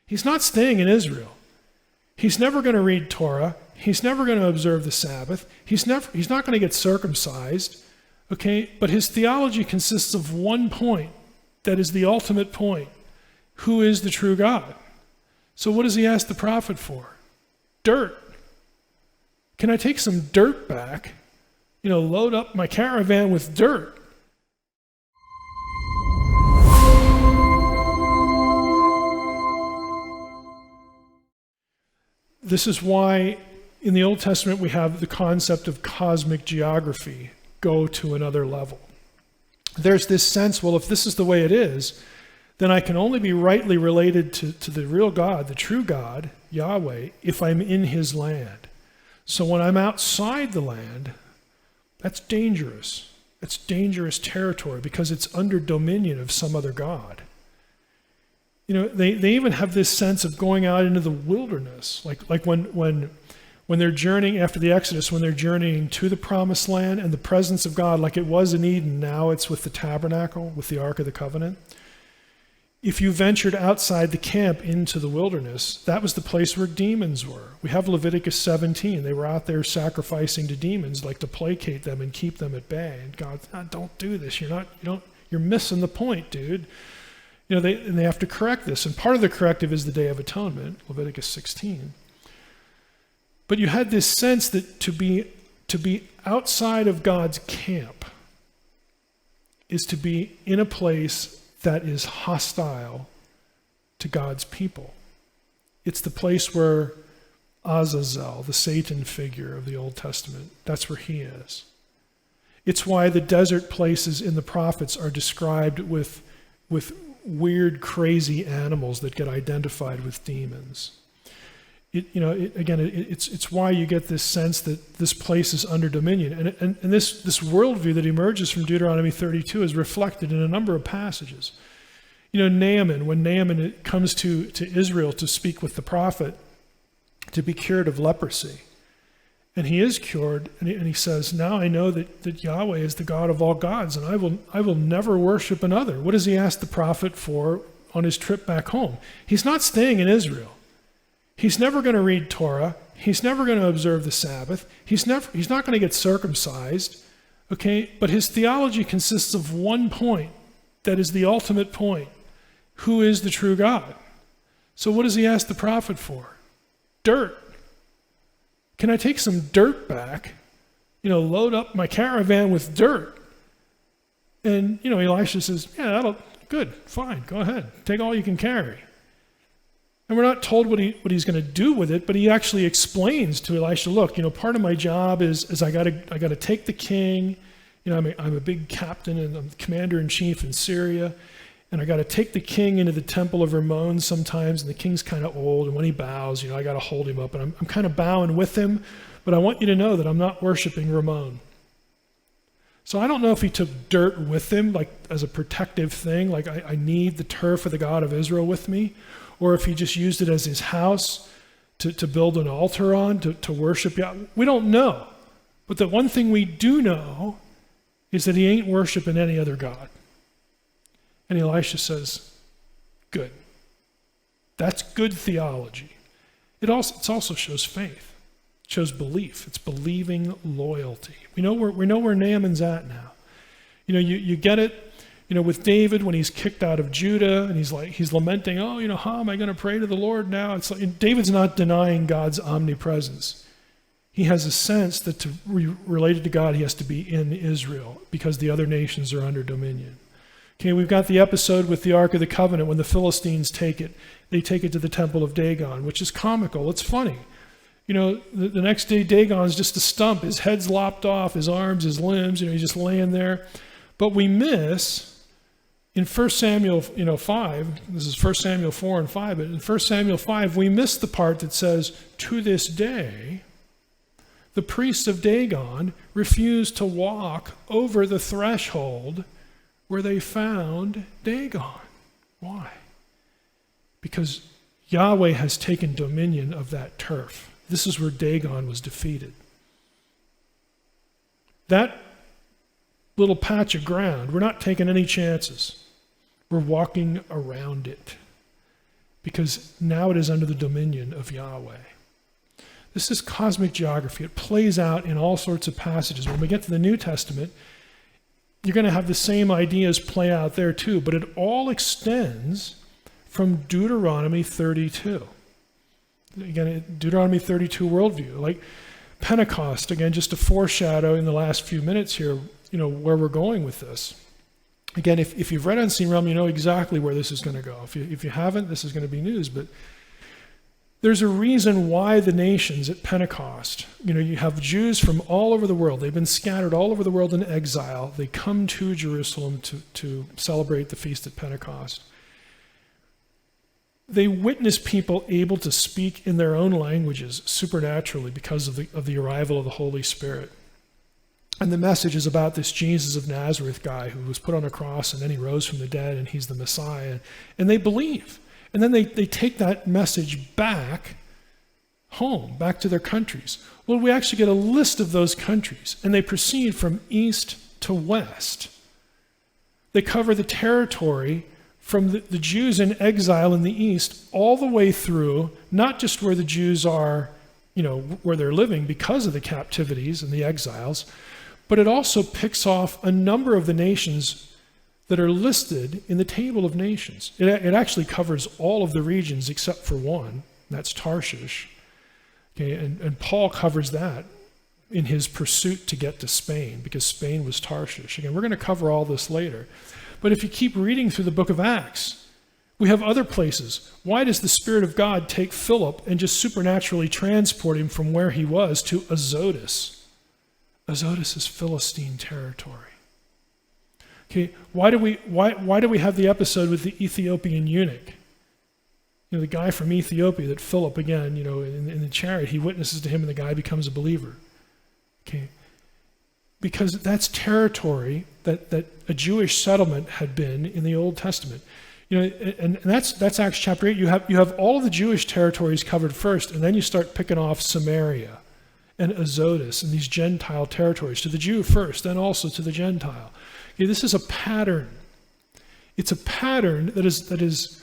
He's not staying in Israel. He's never going to read Torah. He's never going to observe the Sabbath. He's not going to get circumcised. Okay? But his theology consists of one point that is the ultimate point. Who is the true God? So what does he ask the prophet for? Dirt. Can I take some dirt back? Load up my caravan with dirt. This is why in the Old Testament we have the concept of cosmic geography go to another level. There's this sense, well, if this is the way it is, then I can only be rightly related to the real God, the true God, Yahweh, if I'm in his land. So when I'm outside the land, that's dangerous. It's dangerous territory because it's under dominion of some other God. They even have this sense of going out into the wilderness, like when they're journeying after the Exodus, when they're journeying to the promised land and the presence of God, like it was in Eden, now it's with the tabernacle, with the Ark of the Covenant. If you ventured outside the camp into the wilderness, that was the place where demons were. We have Leviticus 17. They were out there sacrificing to demons, like to placate them and keep them at bay. And God, don't do this. You're missing the point, dude. They have to correct this. And part of the corrective is the Day of Atonement, Leviticus 16. But you had this sense that to be outside of God's camp is to be in a place that is hostile to God's people. It's the place where Azazel, the Satan figure of the Old Testament, that's where he is. It's why the desert places in the prophets are described with weird, crazy animals that get identified with demons. It's why you get this sense that this place is under dominion. And this worldview that emerges from Deuteronomy 32 is reflected in a number of passages. Naaman, when Naaman comes to Israel to speak with the prophet to be cured of leprosy, and he is cured, and he says, now I know that Yahweh is the God of all gods, and I will never worship another. What does he ask the prophet for on his trip back home? He's not staying in Israel. He's never going to read Torah. He's never going to observe the Sabbath. He's not going to get circumcised. Okay? But his theology consists of one point that is the ultimate point. Who is the true God? So what does he ask the prophet for? Dirt. Can I take some dirt back? Load up my caravan with dirt. And, Elisha says, yeah, good, fine, go ahead. Take all you can carry. And we're not told what he's going to do with it, but he actually explains to Elisha, look, part of my job is I got to take the king. I'm a big captain and I'm the commander-in-chief in Syria, and I got to take the king into the temple of Ramon sometimes, and the king's kind of old, and when he bows, I got to hold him up, and I'm kind of bowing with him, but I want you to know that I'm not worshiping Ramon. So I don't know if he took dirt with him, like as a protective thing, like I need the turf of the God of Israel with me, or if he just used it as his house to build an altar on, to worship Yahweh. We don't know. But the one thing we do know is that he ain't worshiping any other God. And Elisha says, good. That's good theology. It also shows faith. It shows belief. It's believing loyalty. We know where Naaman's at now. You get it. With David, when he's kicked out of Judah and he's lamenting, how am I going to pray to the Lord now? It's like David's not denying God's omnipresence. He has a sense that to be related to God, he has to be in Israel because the other nations are under dominion. Okay, we've got the episode with the Ark of the Covenant when the Philistines take it. They take it to the temple of Dagon, which is comical. It's funny. The next day, Dagon's just a stump. His head's lopped off, his arms, his limbs. He's just laying there. But we miss... In 1 Samuel 5, this is 1 Samuel 4 and 5, but in 1 Samuel 5, we miss the part that says, to this day, the priests of Dagon refused to walk over the threshold where they found Dagon. Why? Because Yahweh has taken dominion of that turf. This is where Dagon was defeated. That little patch of ground, we're not taking any chances. We're walking around it because now it is under the dominion of Yahweh. This is cosmic geography. It plays out in all sorts of passages. When we get to the New Testament, you're going to have the same ideas play out there too, but it all extends from Deuteronomy 32. Again, Deuteronomy 32 worldview. Like Pentecost, again, just to foreshadow in the last few minutes here, where we're going with this. Again, if you've read Unseen Realm, you know exactly where this is going to go. If you haven't, this is going to be news. But there's a reason why the nations at Pentecost, you have Jews from all over the world. They've been scattered all over the world in exile. They come to Jerusalem to celebrate the feast at Pentecost. They witness people able to speak in their own languages supernaturally because of the arrival of the Holy Spirit. And the message is about this Jesus of Nazareth guy who was put on a cross and then he rose from the dead and he's the Messiah. And they believe. And then they take that message back home, back to their countries. Well, we actually get a list of those countries, and they proceed from east to west. They cover the territory from the Jews in exile in the east all the way through, not just where the Jews are, where they're living because of the captivities and the exiles, but it also picks off a number of the nations that are listed in the table of nations. It actually covers all of the regions except for one, that's Tarshish. Okay, and Paul covers that in his pursuit to get to Spain, because Spain was Tarshish. Again, we're going to cover all this later. But if you keep reading through the book of Acts, we have other places. Why does the Spirit of God take Philip and just supernaturally transport him from where he was to Azotus? Azotus is Philistine territory. Okay, why do we have the episode with the Ethiopian eunuch? The guy from Ethiopia that Philip, again, in the chariot, he witnesses to him and the guy becomes a believer. Okay, because that's territory that a Jewish settlement had been in the Old Testament. And that's Acts chapter 8. You have all of the Jewish territories covered first, and then you start picking off Samaria and Azotus and these Gentile territories, to the Jew first, then also to the Gentile. Okay, this is a pattern. It's a pattern the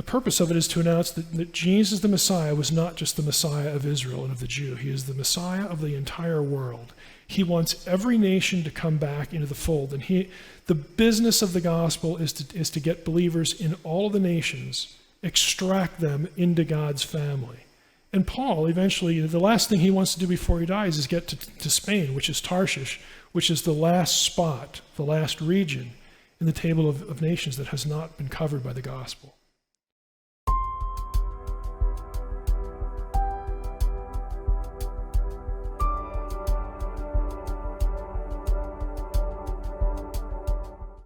purpose of it is to announce that Jesus the Messiah was not just the Messiah of Israel and of the Jew. He is the Messiah of the entire world. He wants every nation to come back into the fold. And the business of the gospel is to get believers in all of the nations, extract them into God's family. And Paul, eventually, the last thing he wants to do before he dies is get to Spain, which is Tarshish, which is the last spot, the last region in the table of nations that has not been covered by the gospel.